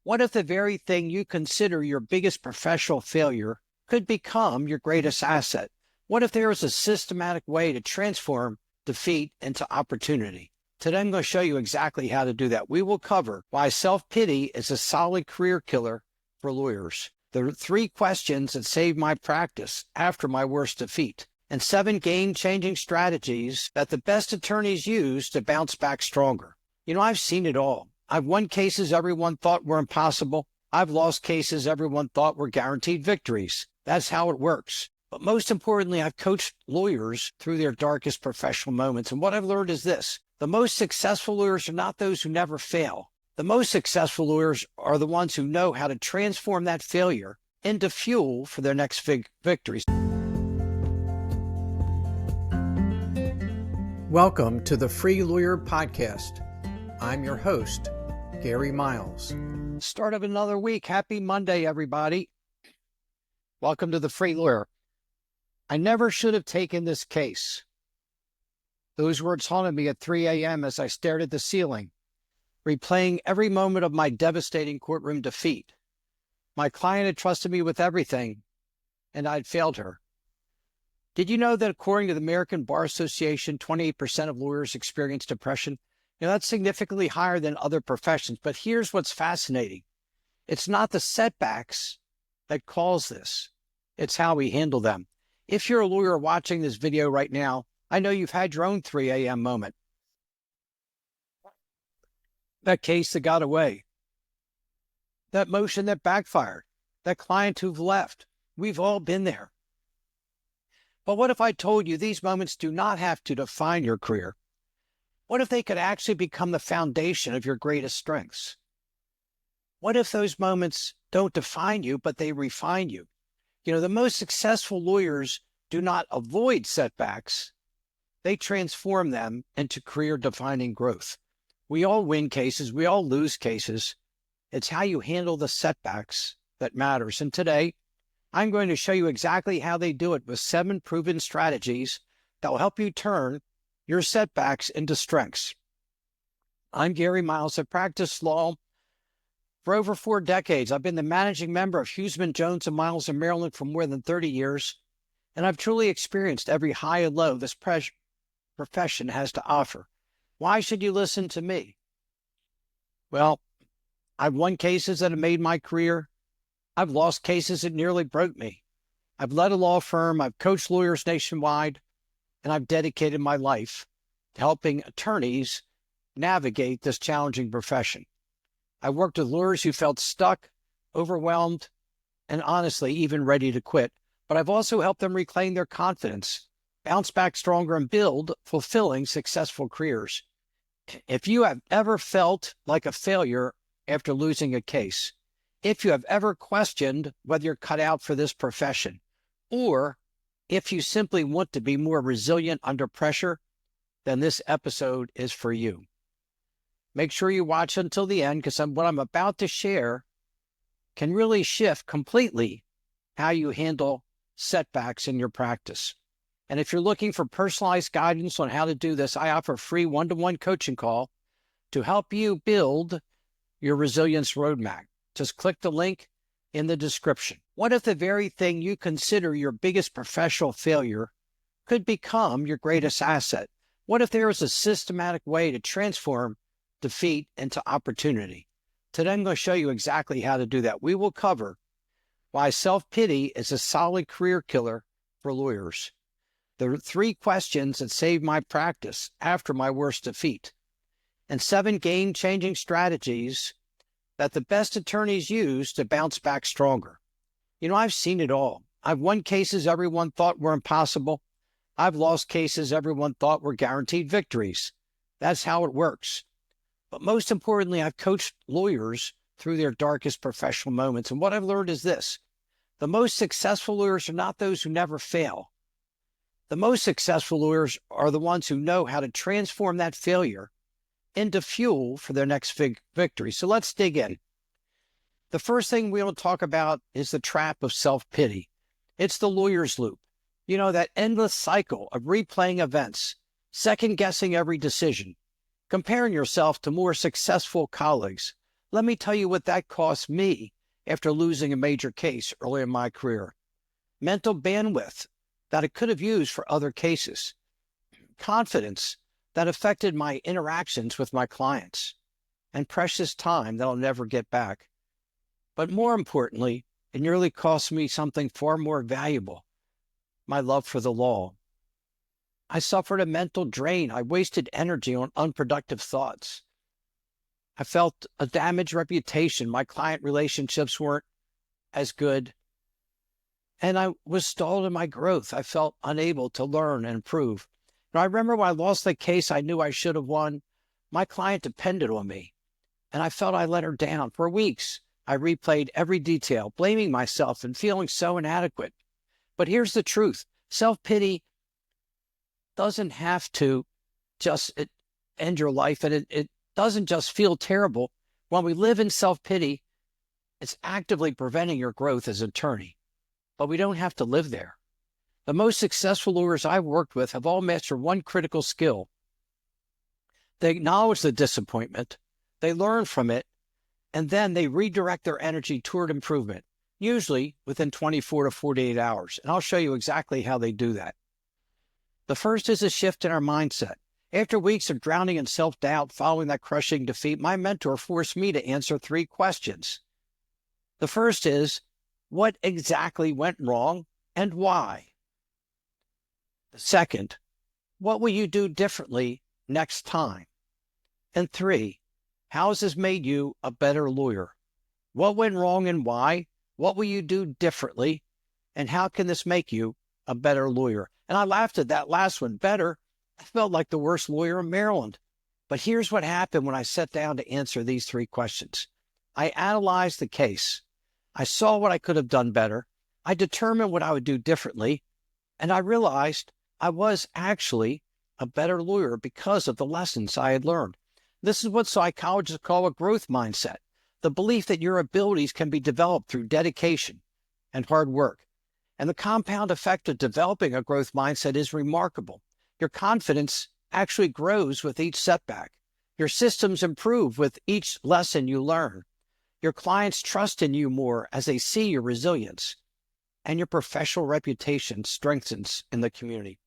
What if the very thing you consider your biggest professional failure could become your greatest asset? What if there is a systematic way to transform defeat into opportunity? Today, I'm going to show you exactly how to do that. We will cover why self-pity is a solid career killer for lawyers, the 3 questions that saved my practice after my worst defeat, and 7 game-changing strategies that the best attorneys use to bounce back stronger. I've seen it all. I've won cases everyone thought were impossible. I've lost cases everyone thought were guaranteed victories. That's how it works. But most importantly, I've coached lawyers through their darkest professional moments. And what I've learned is this: the most successful lawyers are not those who never fail. The most successful lawyers are the ones who know how to transform that failure into fuel for their next victories. Welcome to the Free Lawyer Podcast. I'm your host, Gary Miles. Start of another week. Happy Monday, everybody. Welcome to the Free Lawyer. I never should have taken this case. Those words haunted me at 3 a.m. as I stared at the ceiling, replaying every moment of my devastating courtroom defeat. My client had trusted me with everything, and I'd failed her. Did you know that according to the American Bar Association, 28% of lawyers experience depression? That's significantly higher than other professions. But here's what's fascinating. It's not the setbacks that cause this. It's how we handle them. If you're a lawyer watching this video right now, I know you've had your own 3 a.m. moment. That case that got away. That motion that backfired. That client who've left. We've all been there. But what if I told you these moments do not have to define your career? What if they could actually become the foundation of your greatest strengths? What if those moments don't define you, but they refine you? The most successful lawyers do not avoid setbacks. They transform them into career-defining growth. We all win cases. We all lose cases. It's how you handle the setbacks that matters. And today, I'm going to show you exactly how they do it with 7 proven strategies that will help you turn your setbacks into strengths. I'm Gary Miles. I've practiced law for over 4 decades. I've been the managing member of Huseman, Jones & Miles in Maryland for more than 30 years, and I've truly experienced every high and low this profession has to offer. Why should you listen to me? Well, I've won cases that have made my career. I've lost cases that nearly broke me. I've led a law firm. I've coached lawyers nationwide, and I've dedicated my life to helping attorneys navigate this challenging profession. I worked with lawyers who felt stuck, overwhelmed, and honestly, even ready to quit. But I've also helped them reclaim their confidence, bounce back stronger, and build fulfilling, successful careers. If you have ever felt like a failure after losing a case, if you have ever questioned whether you're cut out for this profession, or if you simply want to be more resilient under pressure, then this episode is for you. Make sure you watch until the end, because what I'm about to share can really shift completely how you handle setbacks in your practice. And if you're looking for personalized guidance on how to do this, I offer a free one-to-one coaching call to help you build your resilience roadmap. Just click the link in the description. What if the very thing you consider your biggest professional failure could become your greatest asset? What if there is a systematic way to transform defeat into opportunity? Today, I'm going to show you exactly how to do that. We will cover why self-pity is a solid career killer for lawyers, the 3 questions that saved my practice after my worst defeat, and 7 game-changing strategies that the best attorneys use to bounce back stronger. I've seen it all. I've won cases everyone thought were impossible. I've lost cases everyone thought were guaranteed victories. That's how it works. But most importantly, I've coached lawyers through their darkest professional moments. And what I've learned is this: the most successful lawyers are not those who never fail. The most successful lawyers are the ones who know how to transform that failure into fuel for their next victory. So let's dig in. The first thing we'll talk about is the trap of self-pity. It's the lawyer's loop. That endless cycle of replaying events, second-guessing every decision, comparing yourself to more successful colleagues, Let me tell you what that cost me after losing a major case early in my career. Mental bandwidth that I could have used for other cases. Confidence that affected my interactions with my clients. And precious time that I'll never get back. But more importantly, it nearly cost me something far more valuable, my love for the law. I suffered a mental drain. I wasted energy on unproductive thoughts. I felt a damaged reputation. My client relationships weren't as good. And I was stalled in my growth. I felt unable to learn and improve. Now, I remember when I lost the case I knew I should have won. My client depended on me, and I felt I let her down. For weeks, I replayed every detail, blaming myself and feeling so inadequate. But here's the truth. Self-pity doesn't have to just end your life, and it doesn't just feel terrible. When we live in self-pity, it's actively preventing your growth as an attorney. But we don't have to live there. The most successful lawyers I've worked with have all mastered one critical skill. They acknowledge the disappointment, they learn from it, and then they redirect their energy toward improvement, usually within 24 to 48 hours. And I'll show you exactly how they do that. The first is a shift in our mindset. After weeks of drowning in self-doubt following that crushing defeat, my mentor forced me to answer 3 questions. The first is, what exactly went wrong and why? The second, what will you do differently next time? And 3, how has this made you a better lawyer? What went wrong and why? What will you do differently? And how can this make you a better lawyer? And I laughed at that last one. Better. I felt like the worst lawyer in Maryland. But here's what happened when I sat down to answer these 3 questions. I analyzed the case. I saw what I could have done better. I determined what I would do differently. And I realized I was actually a better lawyer because of the lessons I had learned. This is what psychologists call a growth mindset, the belief that your abilities can be developed through dedication and hard work. And the compound effect of developing a growth mindset is remarkable. Your confidence actually grows with each setback. Your systems improve with each lesson you learn. Your clients trust in you more as they see your resilience, and your professional reputation strengthens in the community.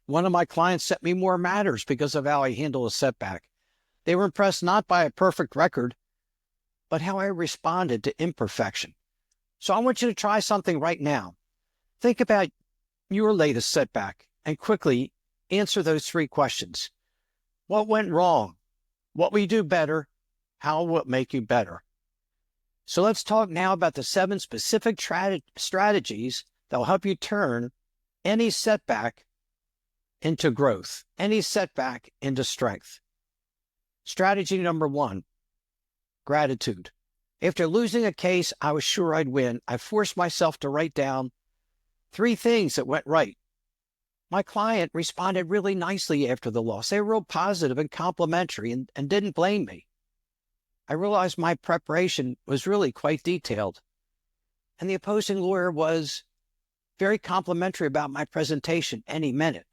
One of my clients sent me more matters because of how I handled a setback. They were impressed not by a perfect record, but how I responded to imperfection. So I want you to try something right now. Think about your latest setback and quickly answer those 3 questions. What went wrong? What will you do better? How will it make you better? So let's talk now about the 7 specific strategies that will help you turn any setback into growth, any setback into strength. Strategy number 1, gratitude. After losing a case I was sure I'd win, I forced myself to write down 3 things that went right. My client responded really nicely after the loss. They were real positive and complimentary and didn't blame me. I realized my preparation was really quite detailed. And the opposing lawyer was very complimentary about my presentation, and he meant it.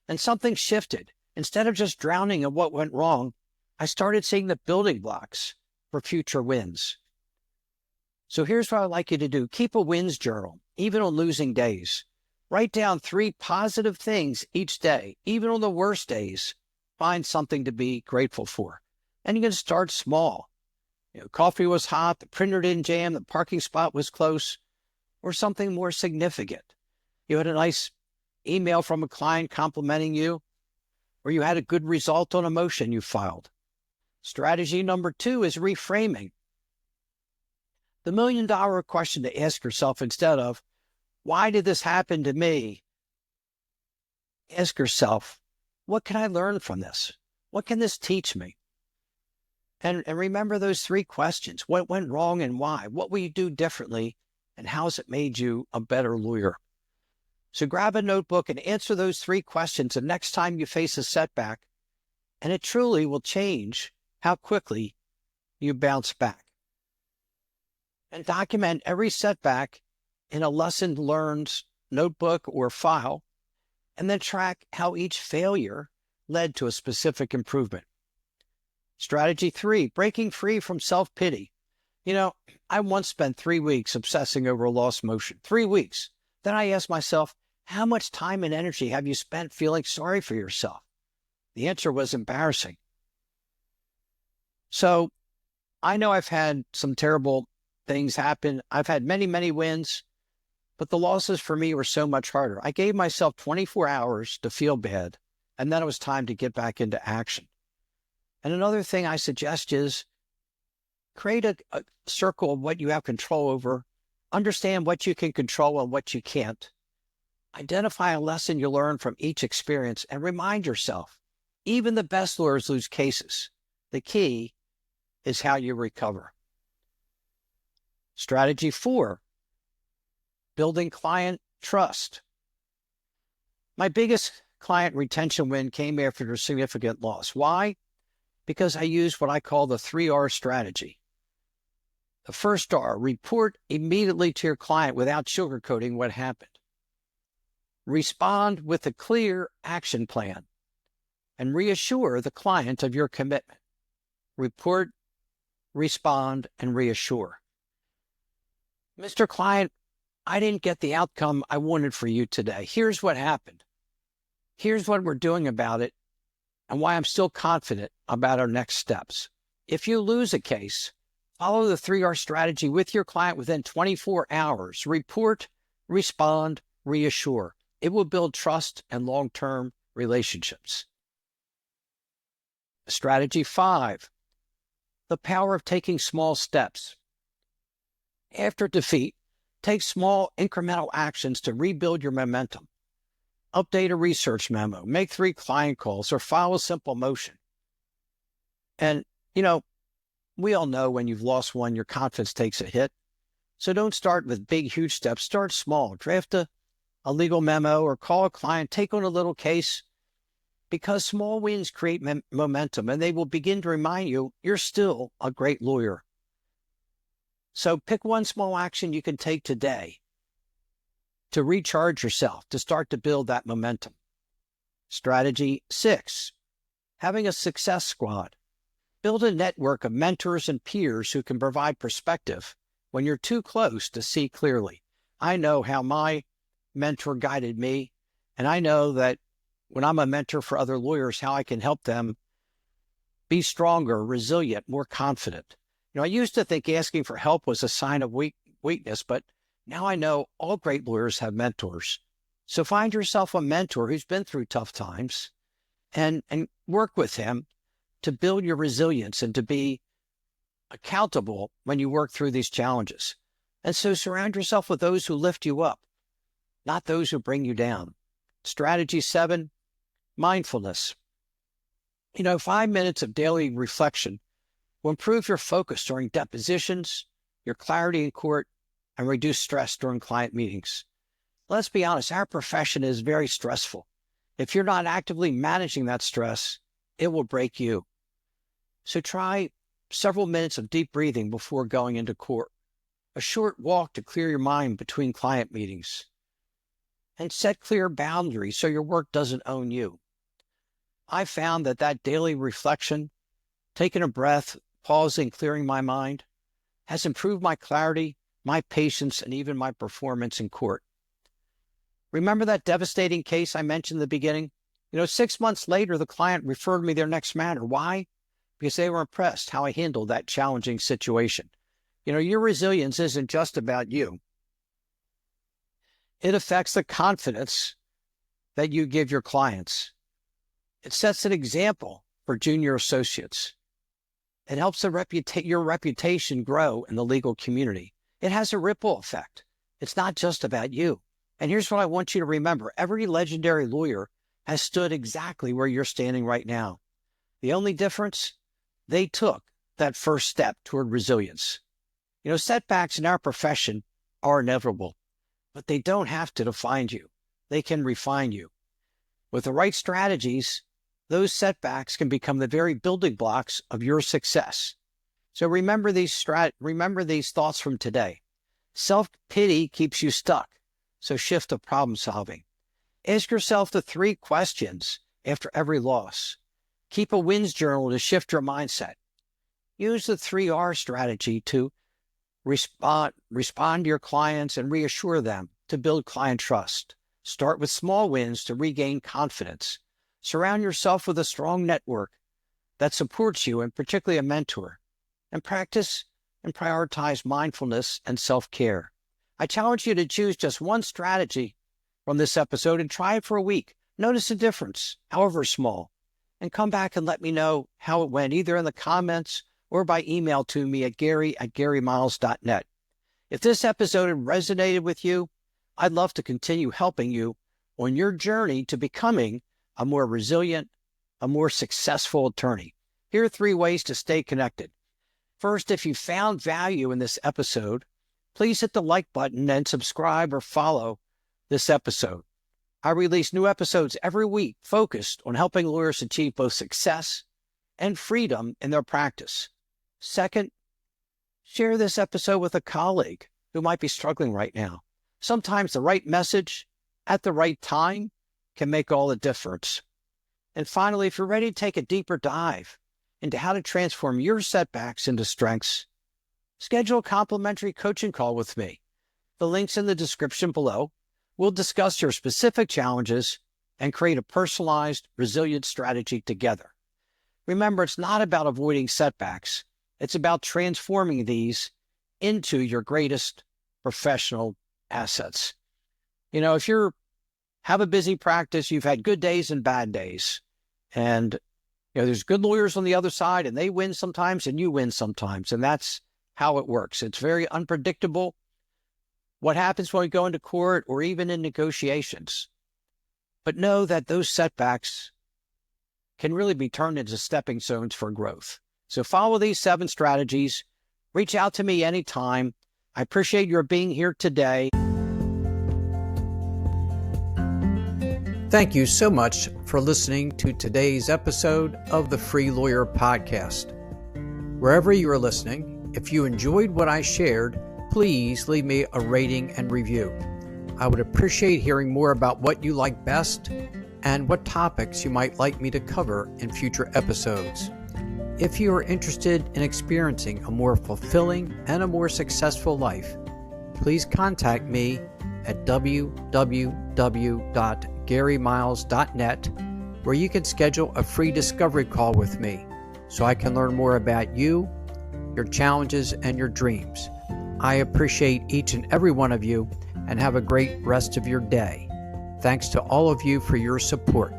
And something shifted. Instead of just drowning in what went wrong, I started seeing the building blocks for future wins. So here's what I'd like you to do. Keep a wins journal, even on losing days. Write down 3 positive things each day. Even on the worst days, find something to be grateful for. And you can start small. Coffee was hot, the printer didn't jam, the parking spot was close, or something more significant. You had a nice email from a client complimenting you, or you had a good result on a motion you filed. Strategy number 2 is reframing. The $1 million question to ask yourself instead of, why did this happen to me? Ask yourself, what can I learn from this? What can this teach me? And remember those 3 questions. What went wrong and why? What will you do differently? And how has it made you a better lawyer? So grab a notebook and answer those 3 questions the next time you face a setback, and it truly will change how quickly you bounce back. And document every setback in a lesson learned notebook or file, and then track how each failure led to a specific improvement. Strategy 3, breaking free from self-pity. I once spent 3 weeks obsessing over a lost motion. 3 weeks. Then I asked myself, how much time and energy have you spent feeling sorry for yourself? The answer was embarrassing. So I know I've had some terrible things happen. I've had many, many wins, but the losses for me were so much harder. I gave myself 24 hours to feel bad, and then it was time to get back into action. And another thing I suggest is create a circle of what you have control over, understand what you can control and what you can't. Identify a lesson you learn from each experience and remind yourself, even the best lawyers lose cases. The key is how you recover. Strategy 4, building client trust. My biggest client retention win came after a significant loss. Why? Because I used what I call the 3R strategy. The first R, report immediately to your client without sugarcoating what happened. Respond with a clear action plan and reassure the client of your commitment. Report, respond, and reassure. Mr. Client, I didn't get the outcome I wanted for you today. Here's what happened. Here's what we're doing about it and why I'm still confident about our next steps. If you lose a case, follow the 3R strategy with your client within 24 hours. Report, respond, reassure. It will build trust and long-term relationships. Strategy 5, the power of taking small steps. After defeat, take small incremental actions to rebuild your momentum. Update a research memo, make 3 client calls, or file a simple motion. And, we all know when you've lost one, your confidence takes a hit. So don't start with big, huge steps. Start small. Draft a legal memo or call a client, take on a little case, because small wins create momentum and they will begin to remind you you're still a great lawyer. So pick one small action you can take today to recharge yourself, to start to build that momentum. Strategy 6, having a success squad. Build a network of mentors and peers who can provide perspective when you're too close to see clearly. I know how my mentor guided me, and I know that when I'm a mentor for other lawyers, how I can help them be stronger, resilient, more confident. I used to think asking for help was a sign of weakness, but now I know all great lawyers have mentors. So find yourself a mentor who's been through tough times and work with him to build your resilience and to be accountable when you work through these challenges. And so surround yourself with those who lift you up, not those who bring you down. Strategy 7, mindfulness. 5 minutes of daily reflection will improve your focus during depositions, your clarity in court, and reduce stress during client meetings. Let's be honest, our profession is very stressful. If you're not actively managing that stress, it will break you. So try several minutes of deep breathing before going into court, a short walk to clear your mind between client meetings, and set clear boundaries so your work doesn't own you. I found that daily reflection, taking a breath, pausing, clearing my mind, has improved my clarity, my patience, and even my performance in court. Remember that devastating case I mentioned in the beginning? 6 months later, the client referred me their next matter. Why? Because they were impressed how I handled that challenging situation. Your resilience isn't just about you. It affects the confidence that you give your clients. It sets an example for junior associates. It helps your reputation grow in the legal community. It has a ripple effect. It's not just about you. And here's what I want you to remember. Every legendary lawyer has stood exactly where you're standing right now. The only difference, they took that first step toward resilience. Setbacks in our profession are inevitable, but they don't have to define you. They can refine you. With the right strategies, those setbacks can become the very building blocks of your success. So remember these thoughts from today. Self-pity keeps you stuck, so shift to problem solving. Ask yourself the 3 questions after every loss. Keep a wins journal to shift your mindset. Use the 3R strategy to respond to your clients and reassure them to build client trust. Start with small wins to regain confidence. Surround yourself with a strong network that supports you, and particularly a mentor. And practice and prioritize mindfulness and self-care. I challenge you to choose just one strategy from this episode and try it for a week. Notice the difference, however small, and come back and let me know how it went, either in the comments or by email to me at gary@garymiles.net. If this episode resonated with you, I'd love to continue helping you on your journey to becoming a more resilient, a more successful attorney. Here are 3 ways to stay connected. First, if you found value in this episode, please hit the like button and subscribe or follow this episode. I release new episodes every week focused on helping lawyers achieve both success and freedom in their practice. Second, share this episode with a colleague who might be struggling right now. Sometimes the right message at the right time can make all the difference. And finally, if you're ready to take a deeper dive into how to transform your setbacks into strengths, schedule a complimentary coaching call with me. The link's in the description below. We'll discuss your specific challenges and create a personalized, resilient strategy together. Remember, it's not about avoiding setbacks. It's about transforming these into your greatest professional assets. If you have a busy practice, you've had good days and bad days. And there's good lawyers on the other side, and they win sometimes and you win sometimes. And that's how it works. It's very unpredictable what happens when we go into court or even in negotiations. But know that those setbacks can really be turned into stepping stones for growth. So follow these 7 strategies. Reach out to me anytime. I appreciate your being here today. Thank you so much for listening to today's episode of the Free Lawyer Podcast. Wherever you are listening, if you enjoyed what I shared, please leave me a rating and review. I would appreciate hearing more about what you like best and what topics you might like me to cover in future episodes. If you are interested in experiencing a more fulfilling and a more successful life, please contact me at www.garymiles.net, where you can schedule a free discovery call with me so I can learn more about you, your challenges, and your dreams. I appreciate each and every one of you, and have a great rest of your day. Thanks to all of you for your support.